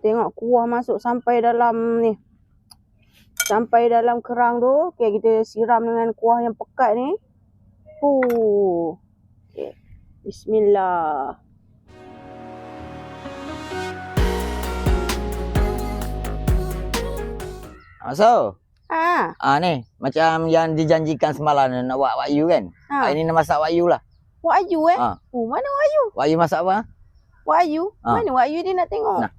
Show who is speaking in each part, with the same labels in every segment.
Speaker 1: Tengok kuah masuk sampai dalam ni. Sampai dalam kerang tu. Okey, kita siram dengan kuah yang pekat ni. Okey. Bismillah.
Speaker 2: So, ni macam yang dijanjikan semalam nak buat Wak Yu kan. Hari ni nak masak Wak Yu lah.
Speaker 1: Wak Yu mana Wak Yu?
Speaker 2: Wak Yu masak apa?
Speaker 1: Wak Yu? Mana Wak Yu, dia nak tengok.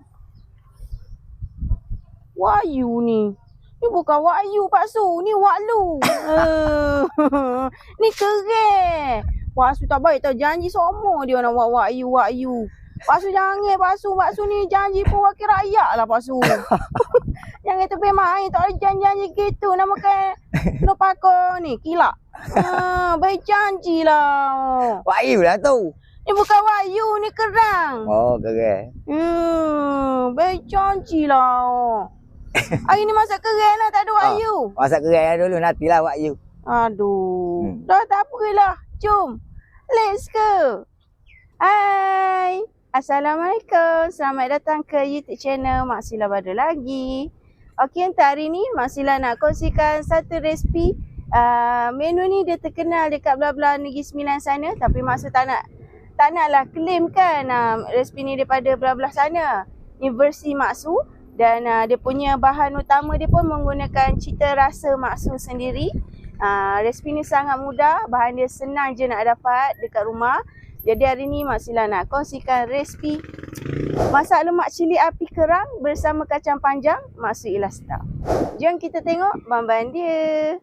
Speaker 1: Wak Yu ni. Ni bukan Wak Yu Pak Su, ni Wak Lu. Ni keren. Pak Su tak baik tau, janji semua dia nak buat Wak Yu. Pak Su jangan, Pak Su ni janji pun wakil rakyat lah Pak Su. Jangan tepi main, tak ada janji gitu. Namakan lo pakai ni, kilak. Baik janji lah.
Speaker 2: Wak Yu lah tu.
Speaker 1: Ni bukan Wak Yu, ni kerang.
Speaker 2: Oh, keren.
Speaker 1: Baik janji lah. Hari ni masak kerang lah, tak ada Wak Yu.
Speaker 2: Masak kerang dulu, nantilah Wak Yu.
Speaker 1: Aduh. Dah tak apalah. Jom. Let's go. Hai. Assalamualaikum. Selamat datang ke YouTube channel Mak Sila Badul lagi. Okey, untuk hari ni Mak Sila nak kongsikan satu resipi. Menu ni dia terkenal dekat belah-belah Negeri Sembilan sana. Tapi Mak Su tak naklah claim kan resipi ni daripada belah-belah sana. Ni versi Mak Su. Dan dia punya bahan utama dia pun menggunakan cita rasa Mak Su sendiri. Resipi ni sangat mudah. Bahan dia senang je nak dapat dekat rumah. Jadi hari ni Mak Sila nak kongsikan resipi masak lemak cili api kerang bersama kacang panjang Mak Su Ilasta. Jom kita tengok bahan-bahan dia.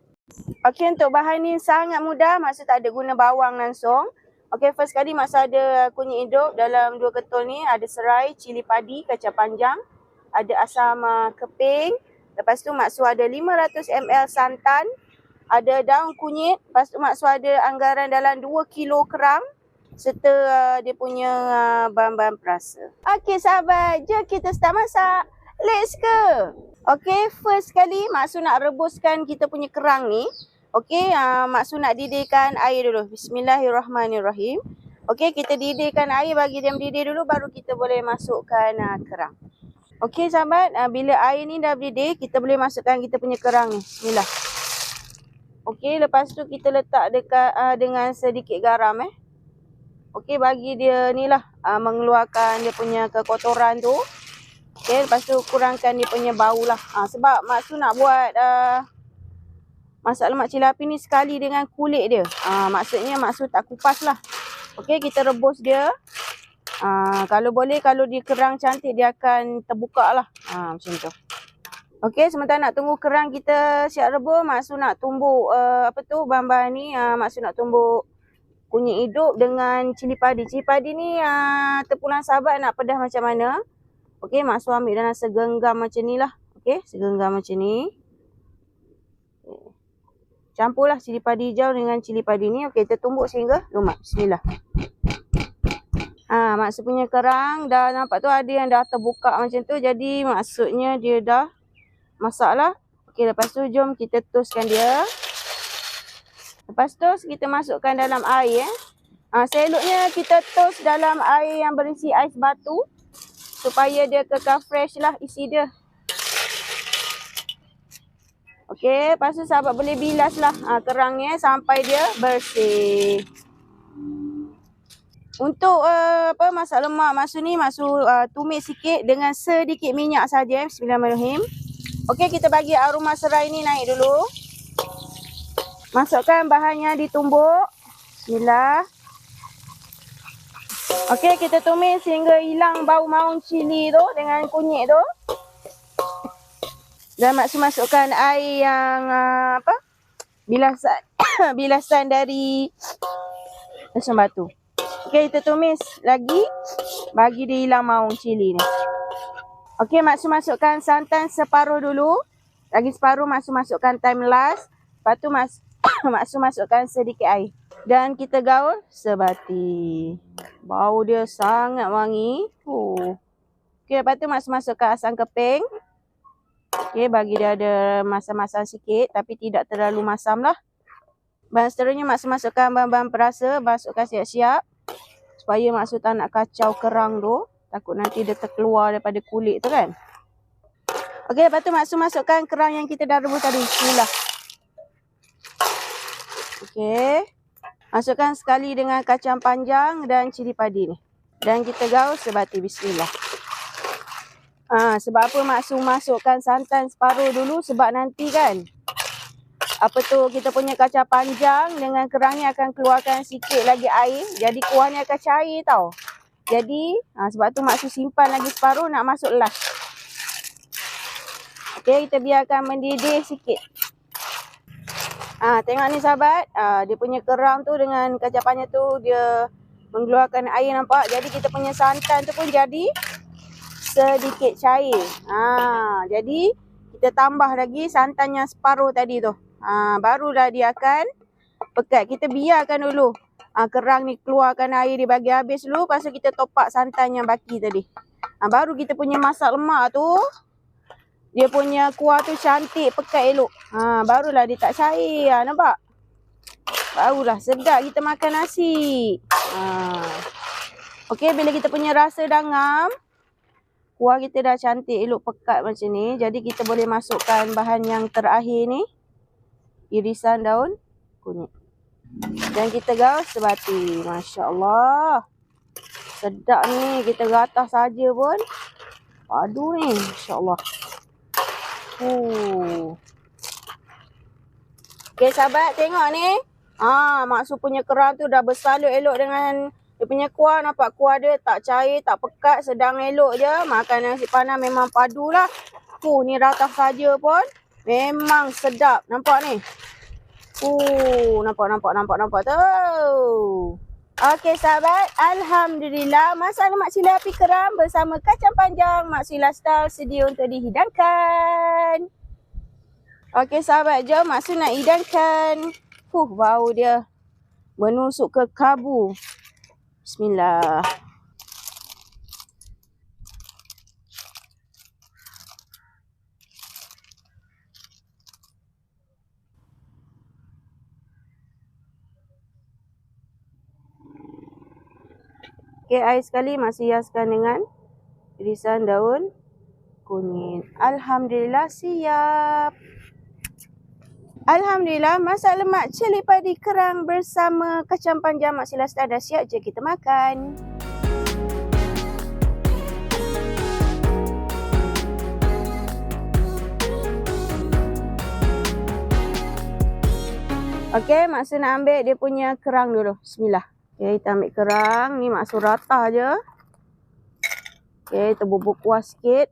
Speaker 1: Okey, untuk bahan ni sangat mudah. Mak Su tak ada guna bawang langsung. Okey, first kali Mak Su ada kunyit hidup dalam 2 ketul ni. Ada serai, cili padi, kacang panjang. Ada asam keping. Lepas tu Mak Su ada 500 ml santan. Ada daun kunyit. Lepas tu Mak Su ada anggaran dalam 2 kilo kerang. Serta dia punya bahan-bahan perasa. Okey sahabat, jom kita start masak. Let's go. Okey, first kali Mak Su nak rebuskan kita punya kerang ni. Okey, Mak Su nak didihkan air dulu. Bismillahirrahmanirrahim. Okey, kita didihkan air, bagi dia mendidih dulu baru kita boleh masukkan kerang. Okey sahabat, bila air ni dah mendidih, kita boleh masukkan kita punya kerang ni. Bismillah. Okey, lepas tu kita letak dekat dengan sedikit garam Okey, bagi dia ni lah mengeluarkan dia punya kekotoran tu. Okey, lepas tu kurangkan dia punya bau lah. Sebab Mak Su nak buat masak lemak cili api ni sekali dengan kulit dia. Maksudnya Mak Su tak kupas lah. Okey, kita rebus dia. Kalau boleh, kalau dia kerang cantik dia akan terbuka lah. Macam tu. Okey, sementara nak tunggu kerang kita siap rebus, Mak Su nak tumbuk bahan-bahan ni. Mak Su nak tumbuk kunyit hidup dengan cili padi. Cili padi ni terpulang sahabat nak pedas macam mana. Okey, Mak Su ambil dalam segenggam macam ni lah. Okey, segenggam macam ni. Campurlah cili padi hijau dengan cili padi ni. Okey, kita tumbuk sehingga lumat. Bismillah. Mak Su punya kerang dah nampak tu ada yang dah terbuka macam tu. Jadi maksudnya dia dah masak lah. Okey, lepas tu jom kita toskan dia. Lepas tu kita masukkan dalam air Seloknya kita toast dalam air yang berisi ais batu supaya dia kekal fresh lah isi dia. Okey, lepas tu sahabat boleh bilas lah kerangnya sampai dia bersih. Untuk masak lemak Mak Su ni, Mak Su tumis sikit dengan sedikit minyak saja. Bismillahirrahmanirrahim. Okey, kita bagi aroma serai ni naik dulu. Masukkan bahan yang ditumbuk. Bismillah. Okey, kita tumis sehingga hilang bau maung cili tu dengan kunyit tu. Dan Mak Su masukkan air yang bilasan dari asam batu. Okey, kita tumis lagi bagi dia hilang maung cili ni. Okey, Mak Su masukkan santan separuh dulu. Lagi separuh Mak Su masukkan time last. Lepas tu Mak Su masukkan sedikit air. Dan kita gaul sebati. Bau dia sangat wangi. Okey, lepas tu Mak Su masukkan asam keping. Okey, bagi dia ada masam-masam sikit tapi tidak terlalu masam lah. Bahan seterusnya Mak Su masukkan bahan-bahan perasa. Masukkan siap-siap supaya Mak Su tak nak kacau kerang tu. Takut nanti dia terkeluar daripada kulit tu kan. Okey, lepas tu masukkan kerang yang kita dah rebus tadi. Bismillah. Okey. Masukkan sekali dengan kacang panjang dan cili padi ni. Dan kita gaus sebati. Bismillah. Sebab apa masukkan santan separuh dulu? Sebab nanti kan, kita punya kacang panjang dengan kerang ni akan keluarkan sikit lagi air. Jadi kuah ni akan cair tau. Jadi sebab tu maksud simpan lagi separuh, nak masuk last. Okey, kita biarkan mendidih sikit. Tengok ni sahabat, dia punya kerang tu dengan kacang panjang tu dia mengeluarkan air, nampak? Jadi kita punya santan tu pun jadi sedikit cair. Jadi kita tambah lagi santan yang separuh tadi tu. Barulah dia akan pekat. Kita biarkan dulu kerang ni keluarkan air dia bagi habis dulu. Lepas tu kita topak santan yang baki tadi. Baru kita punya masak lemak tu, dia punya kuah tu cantik, pekat elok. Barulah dia tak cair. Nampak? Barulah sedap kita makan nasi. Okey, bila kita punya rasa dah ngam, kuah kita dah cantik, elok, pekat macam ni. Jadi kita boleh masukkan bahan yang terakhir ni. Irisan daun kunyit. Dan kita gaus sebati. Masya Allah. Sedap ni. Kita gatah saja pun padu ni. Masya Allah. Okey sahabat, tengok ni. Maksud punya kerang tu dah bersalut elok dengan dia punya kuah. Nampak kuah dia tak cair, tak pekat, sedang elok je. Makan nasi panas memang padu lah. Ni ratah saja pun memang sedap. Nampak ni? Nampak tu. Okey sahabat, alhamdulillah masak lemak cili api kerang bersama kacang panjang Mak Sila Style sedia untuk dihidangkan. Okey sahabat, jom Mak Su nak hidangkan. Bau dia menusuk ke kalbu. Bismillah. Okey, air sekali masih hiaskan dengan irisan daun kunyit. Alhamdulillah siap. Alhamdulillah masak lemak cili padi kerang bersama kacang panjang Mak Sila Style dah siap. Je kita makan. Okey, Mak Su nak ambil dia punya kerang dulu. Bismillah. Okey, kita ambil kerang. Ni Mak Su ratah je. Okey, kita bubur kuah sikit.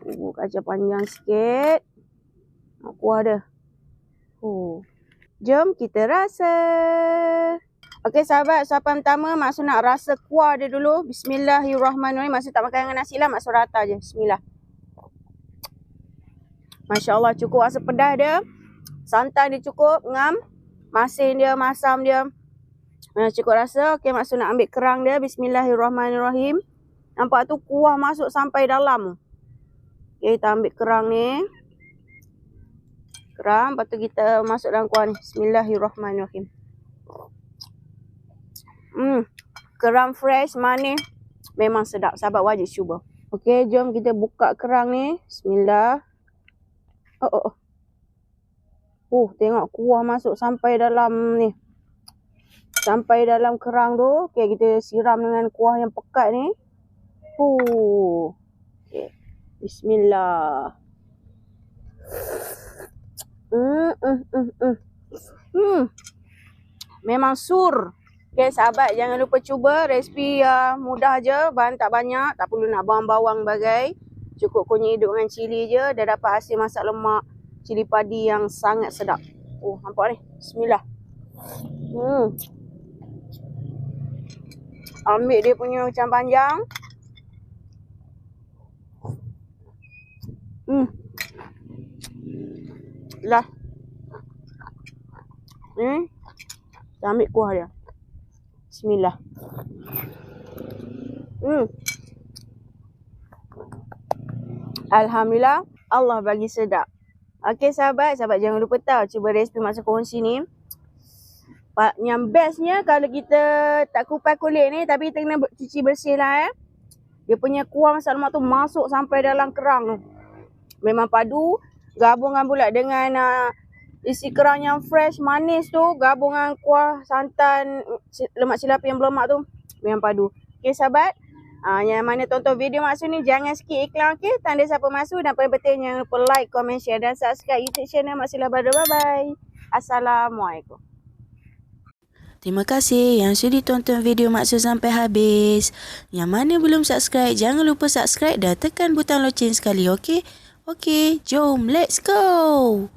Speaker 1: Bubur kacang panjang sikit. Kuah dia. Jom kita rasa. Okey sahabat, suapan pertama Mak Su nak rasa kuah dia dulu. Bismillahirrahmanirrahim. Mak Su tak makan dengan nasi lah, Mak Su rata je. Bismillah. Masya Allah, cukup rasa pedas dia. Santan dia cukup, ngam. Masin dia, masam dia. Cukup rasa. Okey, Mak Su nak ambil kerang dia. Bismillahirrahmanirrahim. Nampak tu kuah masuk sampai dalam. Okey, kita ambil kerang ni. Kerang, lepas tu kita masuk dalam kuah ni. Bismillahirrahmanirrahim. Kerang fresh, manis. Memang sedap. Sahabat wajib cuba. Okey, jom kita buka kerang ni. Bismillah. Tengok kuah masuk sampai dalam ni. Sampai dalam kerang tu. Okey, kita siram dengan kuah yang pekat ni. Okey. Bismillah. Memang sur. Okey sahabat, jangan lupa cuba. Resipi mudah je, bahan tak banyak, tak perlu nak bawang-bawang bagai. Cukup kunyit hidup dengan cili je, dah dapat hasil masak lemak cili padi yang sangat sedap. Nampak ni. Bismillah. Ambil dia punya kacang panjang. Lah. Kita ambil kuah dia. Bismillah. Alhamdulillah, Allah bagi sedap. Okey sahabat, jangan lupa tahu cuba resipi Mak Su kongsi ni. Yang bestnya kalau kita tak kupas kulit ni, tapi kita kena cuci bersih lah Dia punya kuah masam lemak tu masuk sampai dalam kerang tu. Memang padu. Gabungan pula dengan isi kerang yang fresh, manis tu. Gabungan kuah santan, lemak cilapi yang berlemak tu. Memang padu. Okay sahabat. Yang mana tonton video Mak Su ni jangan skip iklan, okay? Tanda siapa masuk dan paling penting jangan lupa like, comment, share dan subscribe YouTube channel Mak Su Labado. Bye-bye. Assalamualaikum.
Speaker 3: Terima kasih yang sudi tonton video Mak Su sampai habis. Yang mana belum subscribe, jangan lupa subscribe dan tekan butang loceng sekali, okey? Okey, jom let's go!